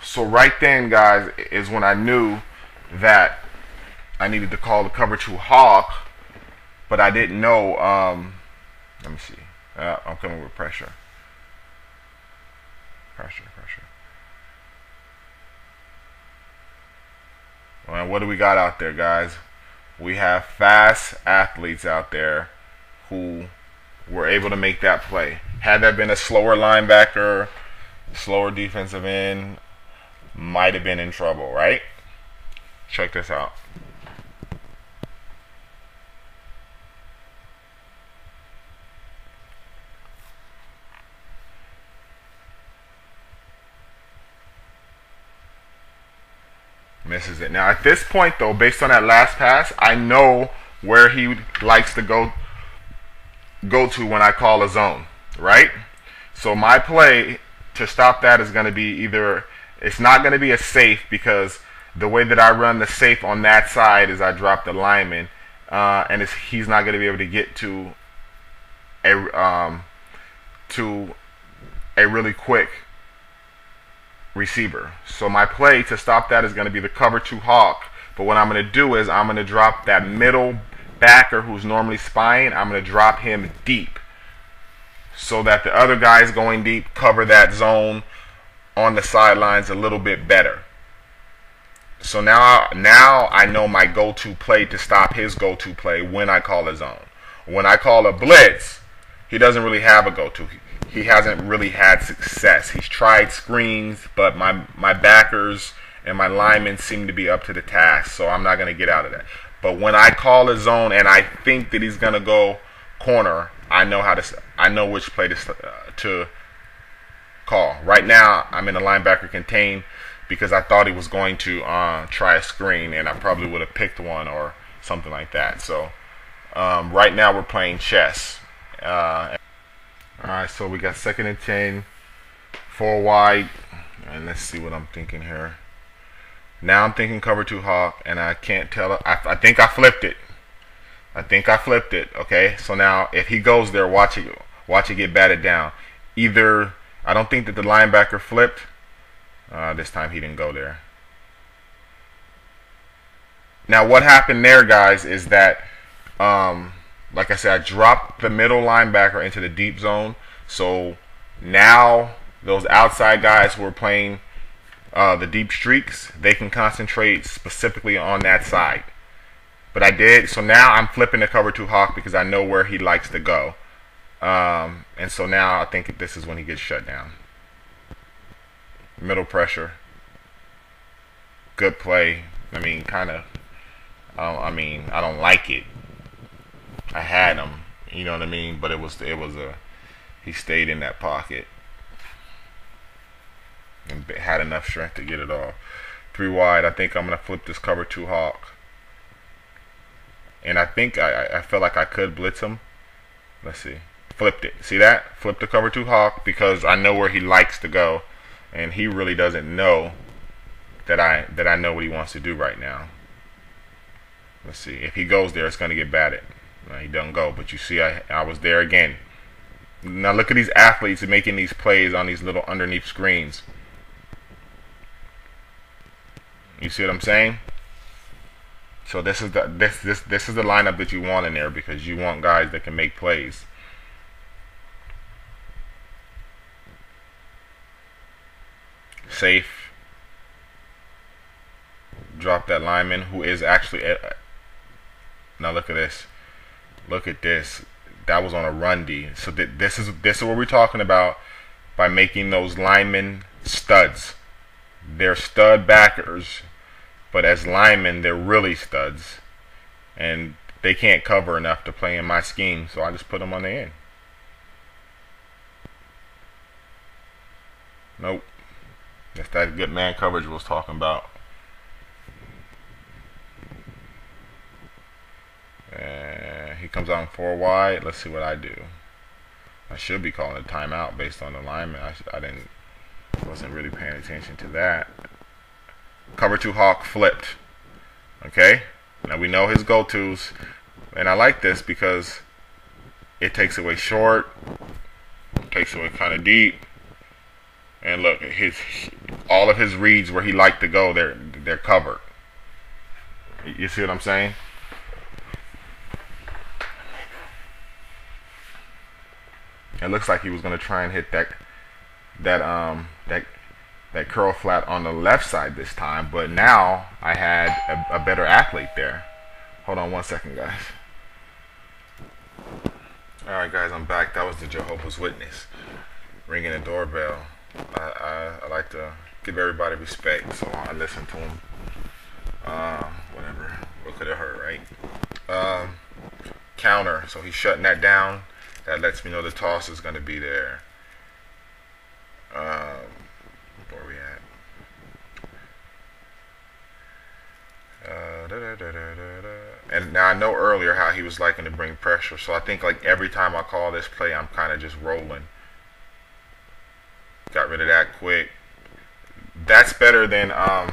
So right then, guys, is when I knew that I needed to call the cover two hawk, but I didn't know. Let me see. I'm coming with pressure. Pressure. Well, what do we got out there, guys? We have fast athletes out there who were able to make that play. Had that been a slower linebacker, slower defensive end, might have been in trouble, right? Check this out. Misses it. Now at this point though, based on that last pass, I know where he likes to go to when I call a zone, right? So my play to stop that is going to be either, it's not going to be a safe, because the way that I run the safe on that side is I drop the lineman, and he's not going to be able to get to a really quick receiver. So my play to stop that is going to be the cover two hawk. But what I'm going to do is I'm going to drop that middle backer who's normally spying. I'm going to drop him deep so that the other guys going deep cover that zone on the sidelines a little bit better. So now I know my go-to play to stop his go-to play when I call a zone. When I call a blitz, he doesn't really have a go-to. He hasn't really had success. He's tried screens, but my backers and my linemen seem to be up to the task, so I'm not going to get out of that. But when I call a zone and I think that he's going to go corner, I know which play to call. Right now, I'm in a linebacker contain because I thought he was going to try a screen, and I probably would have picked one or something like that. So right now we're playing chess. Alright, so we got 2nd and 10, 4 wide, and let's see what I'm thinking here. Now I'm thinking cover two hawk, and I can't tell. I think I flipped it. Okay, so now if he goes there, watch it get batted down. Either I don't think that the linebacker flipped. This time he didn't go there. Now what happened there, guys, is that like I said, I dropped the middle linebacker into the deep zone. So now those outside guys who are playing the deep streaks, they can concentrate specifically on that side. But I did. So now I'm flipping the cover two hawk because I know where he likes to go. And so now I think this is when he gets shut down. Middle pressure. Good play. I mean, kind of. I don't like it. I had him, you know what I mean, but he stayed in that pocket and had enough strength to get it off. 3 wide. I think I'm gonna flip this cover two hawk, and I think I feel like I could blitz him. Let's see. Flipped it. See that? Flipped the cover two hawk because I know where he likes to go, and he really doesn't know that I know what he wants to do right now. Let's see. If he goes there, it's gonna get batted. He doesn't go, but you see I was there again. Now look at these athletes making these plays on these little underneath screens. You see what I'm saying? So this is the lineup that you want in there, because you want guys that can make plays. Safe. Drop that lineman who is actually now look at this. Look at this. That was on a run D. So this is what we're talking about by making those linemen studs. They're stud backers, but as linemen, they're really studs, and they can't cover enough to play in my scheme. So I just put them on the end. Nope. That's that good man coverage we was talking about. He comes out in 4 wide. Let's see what I do. I should be calling a timeout based on the lineman. I wasn't really paying attention to that. Cover two hawk flipped. Okay. Now we know his go-tos, and I like this because it takes away short, takes away kind of deep, and look, all of his reads where he liked to go, they're covered. You see what I'm saying? It looks like he was gonna try and hit that curl flat on the left side this time, but now I had a better athlete there. Hold on one second, guys. Alright guys, I'm back. That was the Jehovah's Witness ringing the doorbell. I like to give everybody respect, so I listen to him. Whatever. What could it hurt, right? Counter. So he's shutting that down. That lets me know the toss is going to be there. Where we at? And now I know earlier how he was liking to bring pressure, so I think like every time I call this play, I'm kind of just rolling. Got rid of that quick. That's better than a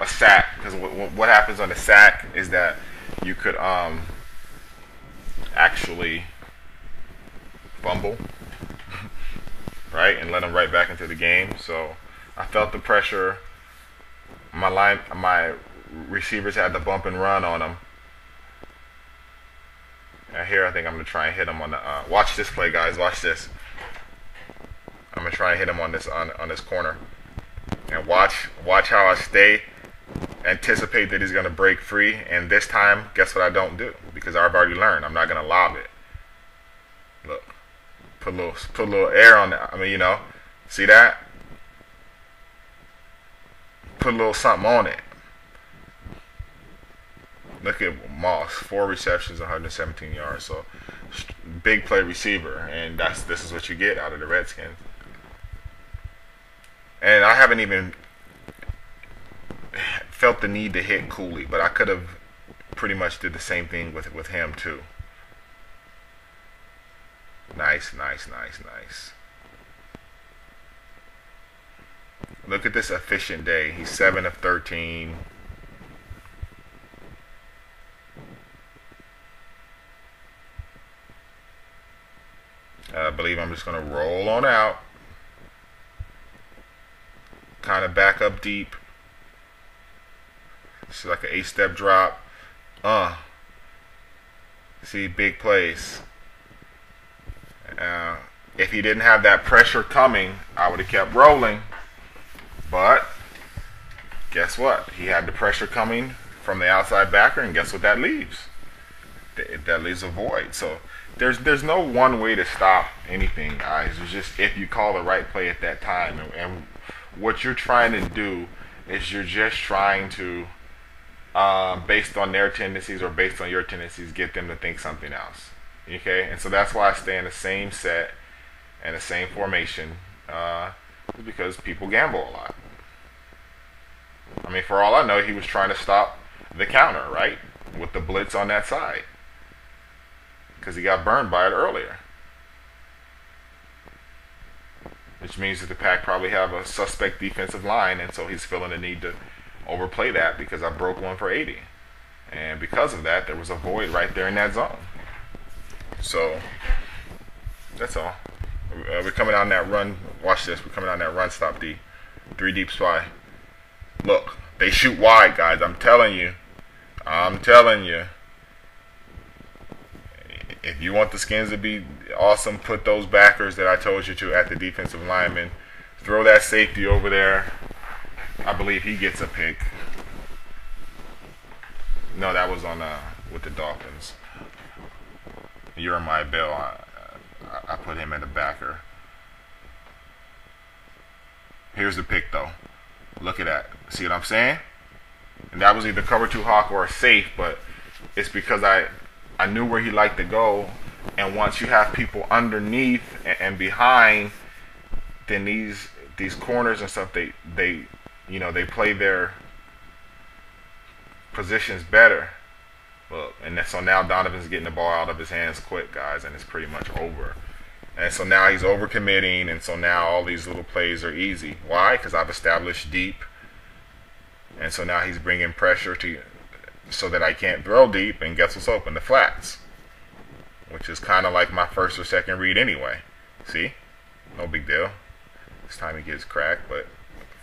sack, because what happens on a sack is that you could actually fumble, right, and let him right back into the game. So I felt the pressure. My receivers had the bump and run on him. And here I think I'm gonna try and hit him on the. Watch this play, guys. Watch this. I'm gonna try and hit him on this on this corner, and watch how I stay. Anticipate that he's gonna break free, and this time, guess what I don't do, because I've already learned. I'm not gonna lob it. Look. Put a little air on that. I mean, you know, see that? Put a little something on it. Look at Moss, 4 receptions, 117 yards. So big play receiver, and this is what you get out of the Redskins. And I haven't even felt the need to hit Cooley, but I could have pretty much did the same thing with him too. Nice. Look at this efficient day. He's 7 of 13. I believe I'm just going to roll on out. Kind of back up deep. It's like an 8-step drop. See, big plays. If he didn't have that pressure coming, I would have kept rolling. But guess what? He had the pressure coming from the outside backer, and guess what that leaves? That leaves a void. So there's no one way to stop anything, guys. It's just if you call the right play at that time. And what you're trying to do is you're just trying to, based on their tendencies or based on your tendencies, get them to think something else. Okay, and so that's why I stay in the same set and the same formation, because people gamble a lot. I mean, for all I know, he was trying to stop the counter, right, with the blitz on that side, because he got burned by it earlier. Which means that the Pack probably have a suspect defensive line, and so he's feeling the need to overplay that because I broke one for 80. And because of that, there was a void right there in that zone. So that's all. We're coming on that run. Watch this. We're coming on that run stop D. 3 deep spy. Look, they shoot wide, guys. I'm telling you. If you want the Skins to be awesome, put those backers that I told you to at the defensive lineman. Throw that safety over there. I believe he gets a pick. No, that was on with the Dolphins. Jeremiah Bell, I put him in the backer. Here's the pick, though. Look at that. See what I'm saying? And that was either cover 2 hawk or a safe, but it's because I knew where he liked to go. And once you have people underneath and behind, then these corners and stuff, they play their positions better. Look, and so now Donovan's getting the ball out of his hands quick, guys, and it's pretty much over. And so now he's overcommitting, and so now all these little plays are easy. Why? Because I've established deep, and so now he's bringing pressure so that I can't throw deep, and guess what's open? The flats, which is kind of like my first or second read anyway. See? No big deal. This time he gets cracked, but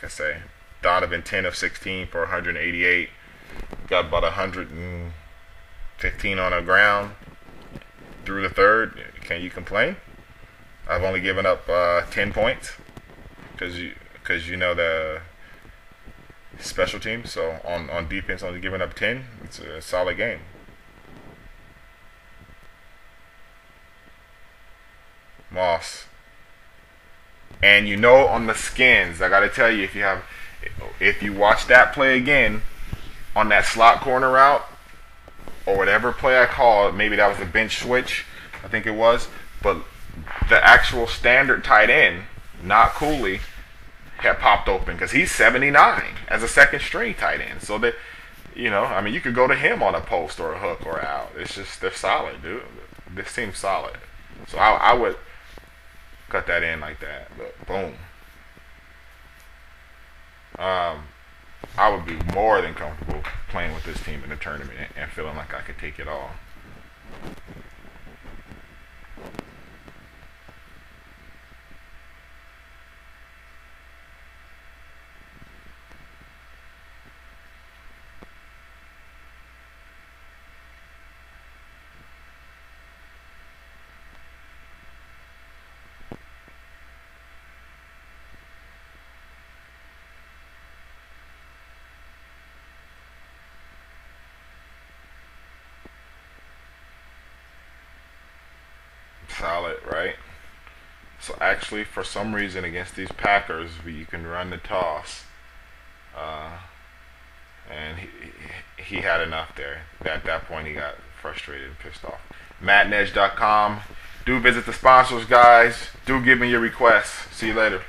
I say, Donovan 10 of 16 for 188. Got about 115 on the ground through the third. Can you complain? I've only given up 10 points because you know the special teams. So on defense, only giving up 10. It's a solid game. Moss. And you know, on the skins, I gotta tell you, if you watch that play again on that slot corner route or whatever play I called, maybe that was a bench switch, I think it was, but the actual standard tight end, not Cooley, had popped open because he's 79 as a second string tight end. So that, you know, I mean, you could go to him on a post or a hook or out. It's just, they're solid, dude. This team's solid. So I would cut that in like that. But boom. I would be more than comfortable playing with this team in the tournament and feeling like I could take it all. Solid, right? So actually, for some reason, against these Packers, you can run the toss, and he had enough there. At that point, he got frustrated and pissed off. Maddenedge.com. Do visit the sponsors, guys. Do give me your requests. See you later.